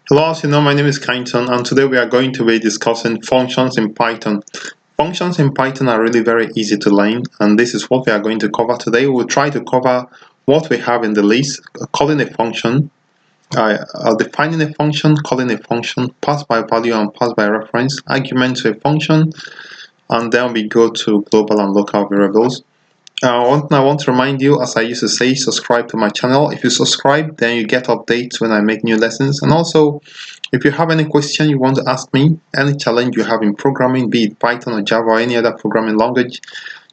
Hello, as you know, my name is Kainton, and today we are going to be discussing functions in Python. Functions in Python are really very easy to learn, and this is what we are going to cover today. We'll try to cover what we have in the list, calling a function, defining a function, calling a function, pass by value and pass by reference, argument to a function, and then we go to global and local variables. I want to remind you, as I used to say, subscribe to my channel. If you subscribe, then you get updates when I make new lessons. And also, if you have any question you want to ask me, any challenge you have in programming, be it Python or Java or any other programming language,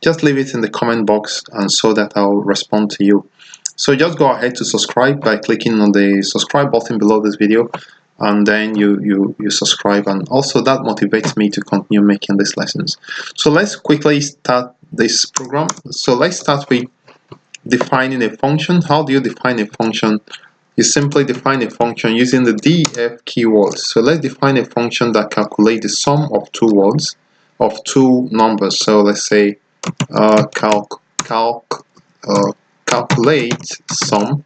just leave it in the comment box and so that I'll respond to you. So just go ahead to subscribe by clicking on the subscribe button below this video, and then you subscribe, and also that motivates me to continue making these lessons. So let's quickly start this program. So let's start with defining a function. How do you define a function? You simply define a function using the def keywords. So let's define a function that calculates the sum of two words, of two numbers. So let's say calculate sum,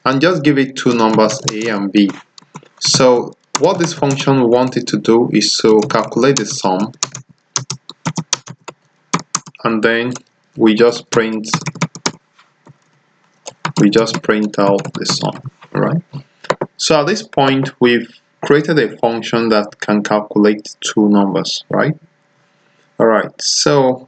and just give it two numbers, a and b. So what this function wanted to do is to calculate the sum, and then we just print out the sum. Right? So at this point we've created a function that can calculate two numbers, right? Alright, so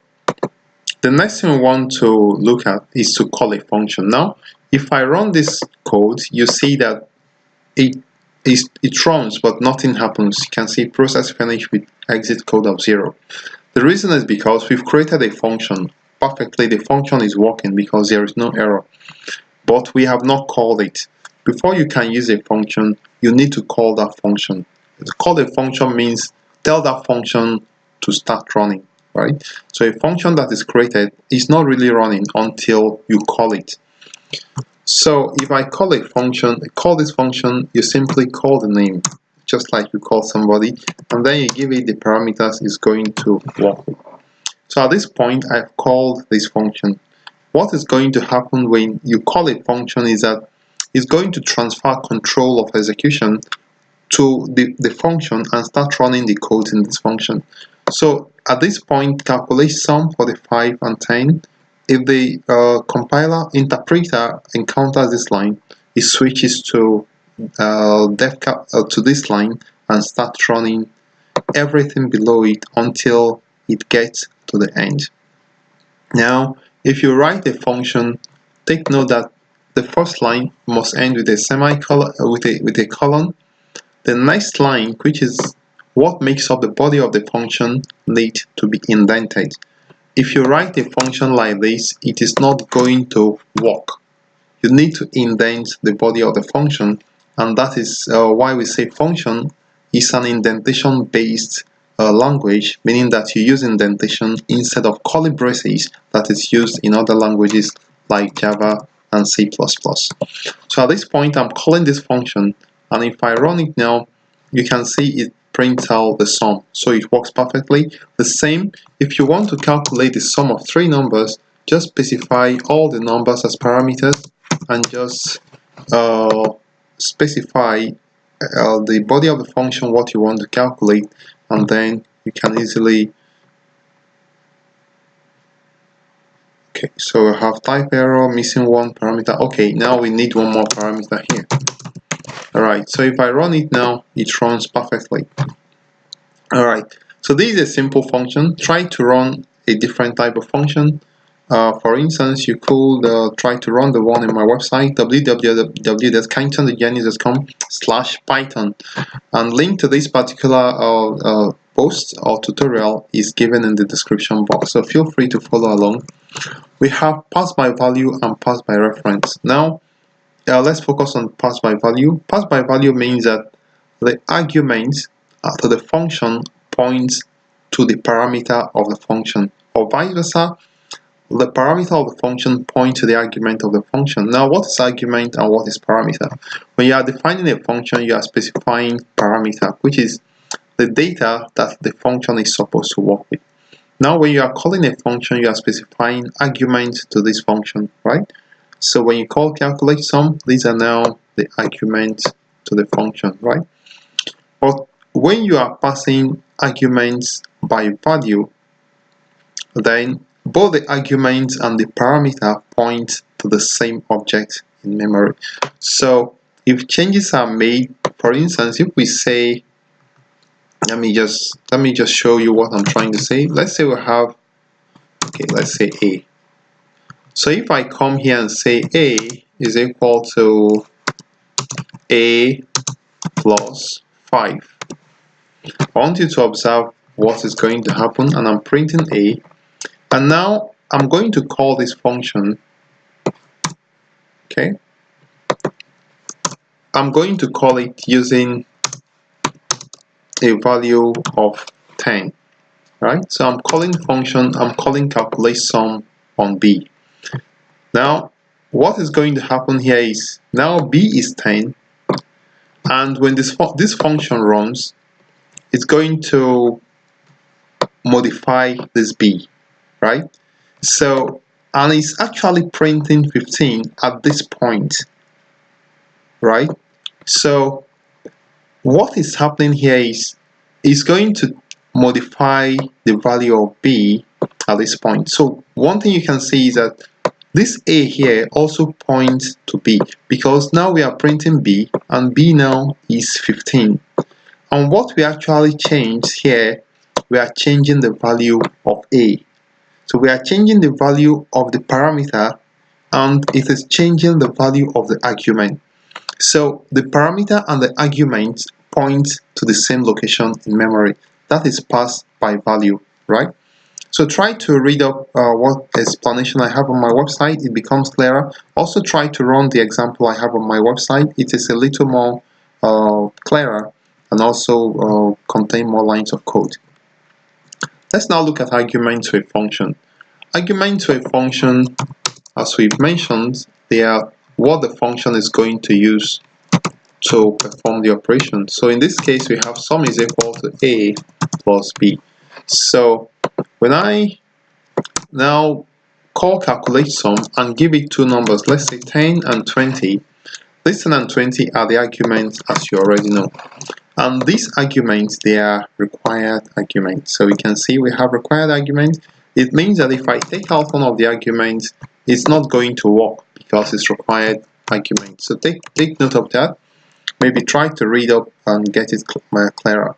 the next thing we want to look at is to call a function. Now if I run this code, you see that it runs but nothing happens. You can see process finished with exit code of 0. The reason is because we've created a function perfectly. The function is working because there is no error, but we have not called it. Before you can use a function, you need to call that function. To call a function means tell that function to start running, right? So a function that is created is not really running until you call it. So if I call a function, call this function, you simply call the name, just like you call somebody, and then you give it the parameters it's going to work with. So at this point, I've called this function. What is going to happen when you call a function is that it's going to transfer control of execution to the function and start running the code in this function. So at this point, calculate sum for the 5 and 10. If the interpreter encounters this line, it switches to this line and starts running everything below it until it gets to the end. Now, if you write a function, take note that the first line must end with a semicolon, with a colon. The next line, which is what makes up the body of the function, needs to be indented. If you write a function like this, it is not going to work. You need to indent the body of the function, and that is why we say function is an indentation based language, meaning that you use indentation instead of curly braces that is used in other languages like Java and C++. So at this point, I'm calling this function, and if I run it now, you can see it prints out the sum. So it works perfectly. The same, if you want to calculate the sum of three numbers, just specify all the numbers as parameters and just specify the body of the function, what you want to calculate, and then you can easily. Okay, so we have type error, missing one parameter. Okay, now we need one more parameter here. Alright, so if I run it now, it runs perfectly. Alright, so this is a simple function. Try to run a different type of function. For instance, you could try to run the one in my website, www.kaintonthegenius.com/python, and link to this particular post or tutorial is given in the description box, so feel free to follow along. We have pass by value and pass by reference. Now let's focus on pass by value. Pass by value means that the argument to the function points to the parameter of the function, or vice versa. The parameter of the function points to the argument of the function. Now, what is argument and what is parameter? When you are defining a function, you are specifying parameter, which is the data that the function is supposed to work with. Now, when you are calling a function, you are specifying argument to this function, right? So when you call calculate sum, these are now the arguments to the function, right? But when you are passing arguments by value, then both the argument and the parameter point to the same object in memory. So if changes are made, for instance, if we say, let me just show you what I'm trying to say. Let's say we have, okay, let's say A. So if I come here and say A is equal to A plus 5, I want you to observe what is going to happen, and I'm printing A, and now I'm going to call this function. Okay, I'm going to call it using a value of 10, right? So I'm calling calculate sum on B. Now what is going to happen here is, now B is 10, and when this function runs, it's going to modify this B, right? So, and it's actually printing 15 at this point, right? So what is happening here is, it's going to modify the value of B at this point. So one thing you can see is that this A here also points to B, because now we are printing B, and B now is 15. And what we actually changed here, we are changing the value of A. So we are changing the value of the parameter, and it is changing the value of the argument. So the parameter and the argument point to the same location in memory. That is passed by value, right? So try to read up what explanation I have on my website. It becomes clearer. Also try to run the example I have on my website. It is a little more clearer, and also contain more lines of code. Let's now look at argument to a function. Argument to a function, as we've mentioned, they are what the function is going to use to perform the operation. So in this case, we have sum is equal to A plus B. So when I now call calculate sum and give it two numbers, let's say 10 and 20, this 10 and 20 are the arguments, as you already know. And these arguments, they are required arguments. So we can see we have required arguments. It means that if I take out one of the arguments, it's not going to work because it's required argument. So take note of that. Maybe try to read up and get it clearer.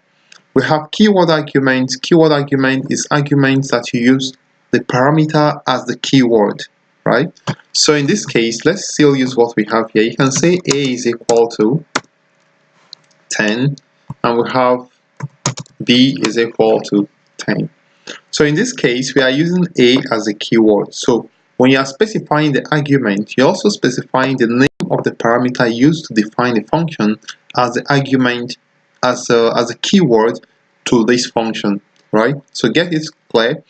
We have keyword arguments. Keyword argument is arguments that you use the parameter as the keyword, right? So in this case, let's still use what we have here. You can say A is equal to 10, and we have B is equal to 10. So in this case, we are using A as a keyword. So when you are specifying the argument, you're also specifying the name of the parameter used to define the function as the argument, as a keyword to this function, right? So get it clear.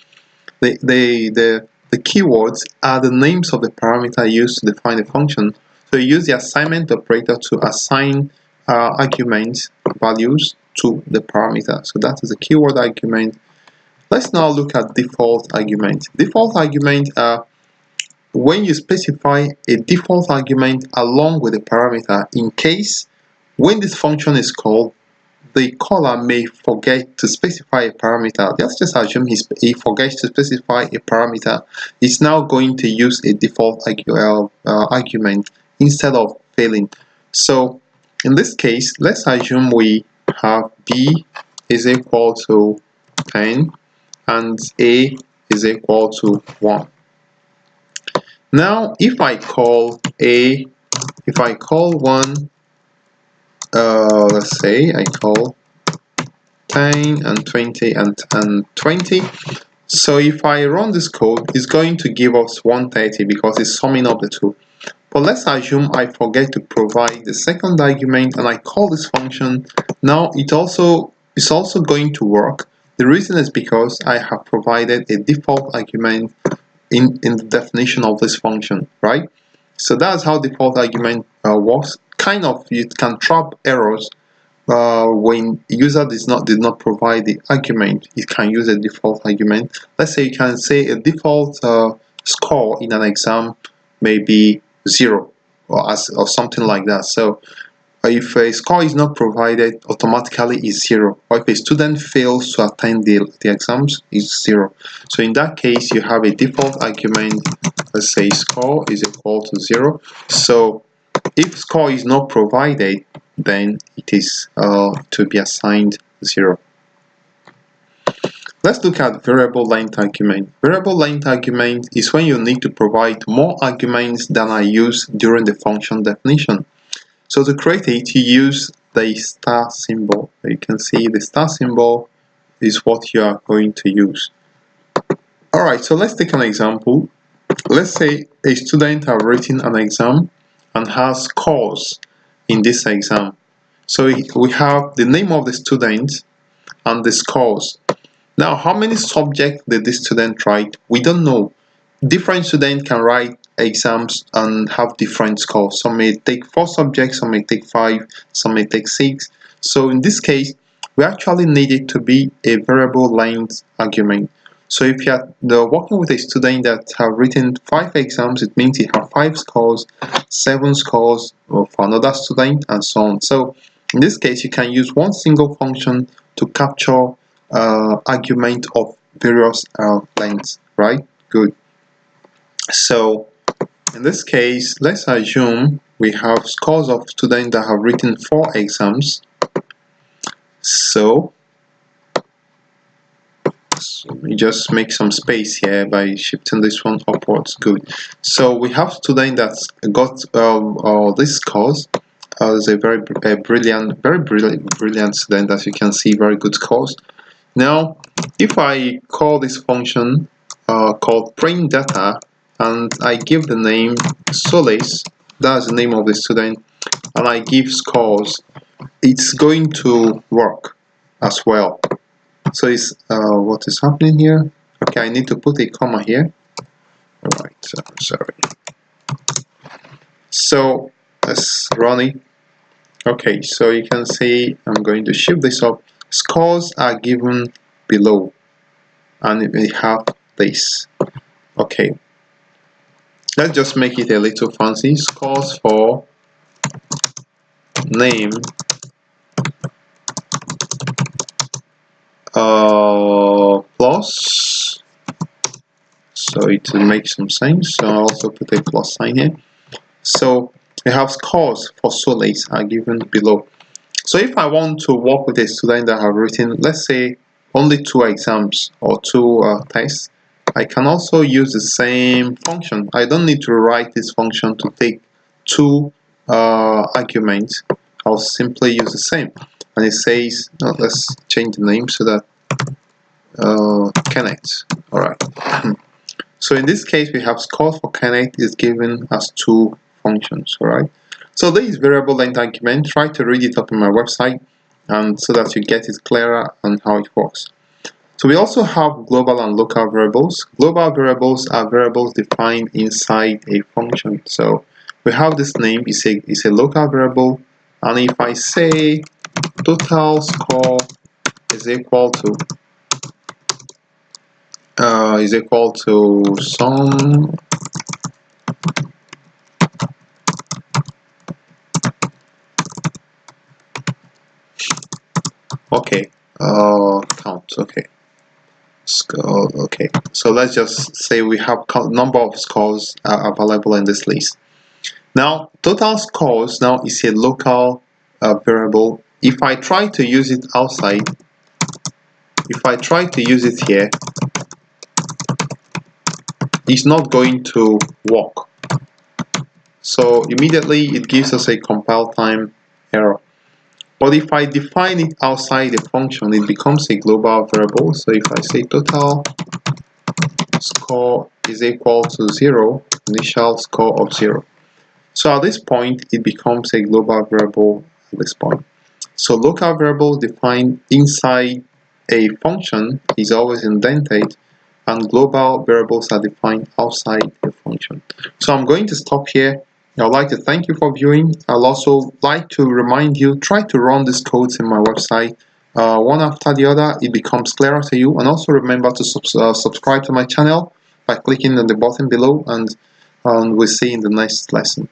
The keywords are the names of the parameter used to define the function. So you use the assignment operator to assign argument values to the parameter. So that is a keyword argument. Let's now look at default argument. Default argument are when you specify a default argument along with a parameter, in case when this function is called, the caller may forget to specify a parameter. Let's just assume he forgets to specify a parameter. It's now going to use a default argument instead of failing. So in this case, let's assume we have B is equal to 10 and A is equal to 1. Now if I call one, let's say I call 10 and 20 and 20. So if I run this code, it's going to give us 130 because it's summing up the two. But let's assume I forget to provide the second argument and I call this function. Now it's also going to work. The reason is because I have provided a default argument in the definition of this function, right? So that's how default argument works. Kind of, you can trap errors when user did not provide the argument. It can use a default argument. Let's say you can say a default score in an exam may be 0 or something like that. So if a score is not provided, automatically is 0. Or if a student fails to attend the exams, is 0. So in that case, you have a default argument. Let's say score is equal to 0. So if score is not provided, then it is to be assigned 0. Let's look at variable length argument. Variable length argument is when you need to provide more arguments than are used during the function definition. So to create it, you use the star symbol. You can see the star symbol is what you are going to use. Alright, so let's take an example. Let's say a student has written an exam and has scores in this exam. So we have the name of the student and the scores. Now, how many subjects did this student write? We don't know. Different students can write exams and have different scores. Some may take 4 subjects, some may take 5, some may take 6. So in this case, we actually need it to be a variable length argument. So if you are working with a student that have written 5 exams, it means you have 5 scores, 7 scores for another student, and so on. So in this case, you can use one single function to capture argument of various lengths, right? Good. So in this case, let's assume we have scores of students that have written 4 exams. So we just make some space here by shifting this one upwards. Good. So we have student that's got these scores. Is a very brilliant student, as you can see, very good scores. Now, if I call this function called print data, and I give the name Solace, that's the name of the student, and I give scores, it's going to work as well. So it's what is happening here? Okay, I need to put a comma here. Alright, sorry. So let's run it. Okay, so you can see I'm going to shift this up. Scores are given below, and we have this. Okay, let's just make it a little fancy. Scores for name plus, so it will make some sense. So I'll also put a plus sign here. So we have scores for Solace are given below. So if I want to work with a student that have written, let's say, only 2 exams or 2 tests, I can also use the same function. I don't need to write this function to take 2 arguments. I'll simply use the same. And it says, let's change the name so that Kenneth. Alright. So in this case, we have scores for Kenneth is given as 2 functions. Alright. So this is variable length argument. Try to read it up on my website, and so that you get it clearer on how it works. So we also have global and local variables. Global variables are variables defined inside a function. So we have this name is a local variable, and if I say total score is equal to some count. Okay, score. Okay, so let's just say we have number of scores available in this list. Now total scores now is a local variable. If I try to use it outside, if I try to use it here, it's not going to work. So immediately it gives us a compile time error. But if I define it outside the function, it becomes a global variable. So if I say total score is equal to 0, initial score of 0. So at this point, it becomes a global variable at this point. So local variable defined inside a function is always indented, and global variables are defined outside the function. So I'm going to stop here. I'd like to thank you for viewing. I'll also like to remind you, try to run these codes in my website. One after the other, it becomes clearer to you. And also remember to subscribe to my channel by clicking on the button below, and we'll see you in the next lesson.